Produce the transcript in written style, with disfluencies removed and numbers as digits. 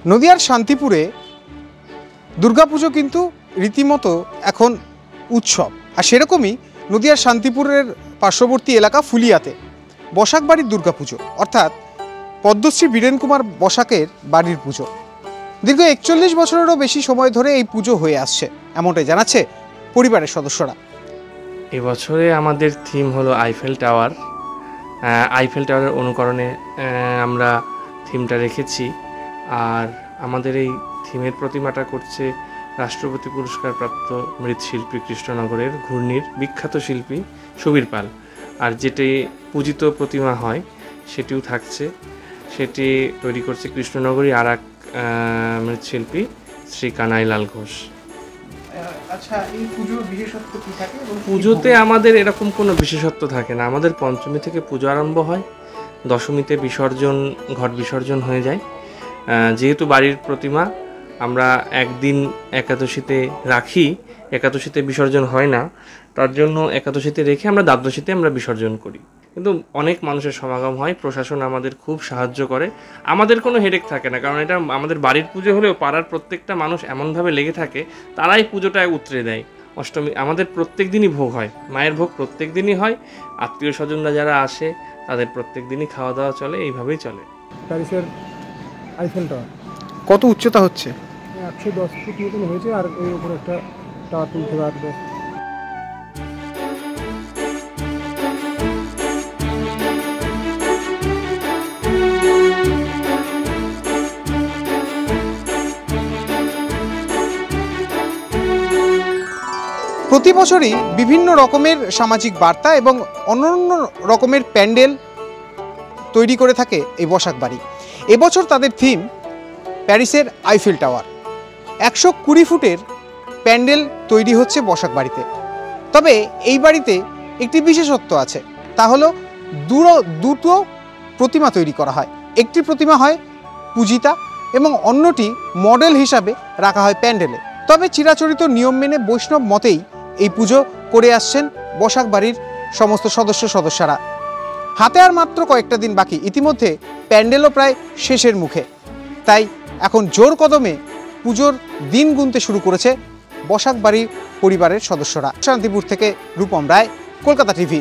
নদিয়ার শান্তিপুরে দুর্গাপুজো কিন্তু রীতিমতো এখন উৎসব। আর সেরকমই নদিয়ার শান্তিপুরের পার্শ্ববর্তী এলাকা ফুলিয়াতে বসাক বাড়ির দুর্গাপুজো, অর্থাৎ পদ্মশ্রী বীরেন কুমার বসাকের বাড়ির পুজো। দীর্ঘ 41 বছরেরও বেশি সময় ধরে এই পুজো হয়ে আসছে, এমনটাই জানাচ্ছে পরিবারের সদস্যরা। এবছরে আমাদের থিম হলো আইফেল টাওয়ার। আইফেল টাওয়ারের অনুকরণে আমরা থিমটা রেখেছি। আর আমাদের এই থিমের প্রতিমাটা করছে রাষ্ট্রপতি পুরস্কারপ্রাপ্ত মৃৎশিল্পী কৃষ্ণনগরের ঘূর্ণির বিখ্যাত শিল্পী সুবীর পাল। আর যেটি পূজিত প্রতিমা হয় সেটিও থাকছে, সেটি তৈরি করছে কৃষ্ণনগরী আর এক মৃৎশিল্পী শ্রী কানাইলাল ঘোষ। আচ্ছা, এই পুজোর বিশেষত্ব কি থাকে? পুজোতে আমাদের এরকম কোনো বিশেষত্ব থাকে না। আমাদের পঞ্চমী থেকে পুজো আরম্ভ হয়, দশমীতে বিসর্জন, ঘট বিসর্জন হয়ে যায়। যেহেতু বাড়ির প্রতিমা আমরা একদিন একাদশীতে রাখি, একাদশীতে বিসর্জন হয় না, তার জন্য একাদশীতে রেখে আমরা দ্বাদশীতে আমরা বিসর্জন করি। কিন্তু অনেক মানুষের সমাগম হয়, প্রশাসন আমাদের খুব সাহায্য করে, আমাদের কোনো হেডেক থাকে না। কারণ এটা আমাদের বাড়ির পুজো হলেও পাড়ার প্রত্যেকটা মানুষ এমনভাবে লেগে থাকে, তারাই পুজোটায় উতরে দেয়। অষ্টমী আমাদের প্রত্যেক দিনই ভোগ হয়, মায়ের ভোগ প্রত্যেক দিনই হয়। আত্মীয় স্বজনরা যারা আসে তাদের প্রত্যেক দিনই খাওয়া দাওয়া চলে, এইভাবেই চলে। প্যারিসের আইফেল টাওয়ার কত উচ্চতা হচ্ছে? 110 ফুট মতন হয়েছে, আর এর উপরে একটা টাওয়ার তুলতে হবে 8-10। প্রতি বছরই বিভিন্ন রকমের সামাজিক বার্তা এবং অন্যান্য রকমের প্যান্ডেল তৈরি করে থাকে এই বসাক বাড়ি। এবছর তাদের থিম প্যারিসের আইফেল টাওয়ার। 120 ফুটের প্যান্ডেল তৈরি হচ্ছে বসাক বাড়িতে। তবে এই বাড়িতে একটি বিশেষত্ব আছে, তা হলো দুটো প্রতিমা তৈরি করা হয়। একটি প্রতিমা হয় পূজিতা এবং অন্যটি মডেল হিসাবে রাখা হয় প্যান্ডেলে। তবে চিরাচরিত নিয়ম মেনে বৈষ্ণব মতেই এই পুজো করে আসছেন বসাক বাড়ির সমস্ত সদস্যরা। হাতে আর মাত্র কয়েকটা দিন বাকি, ইতিমধ্যে প্যান্ডেলও প্রায় শেষের মুখে। তাই এখন জোর কদমে পুজোর দিন গুনতে শুরু করেছে বসাক বাড়ির পরিবারের সদস্যরা। শান্তিপুর থেকে রূপম রায়, কলকাতা টিভি।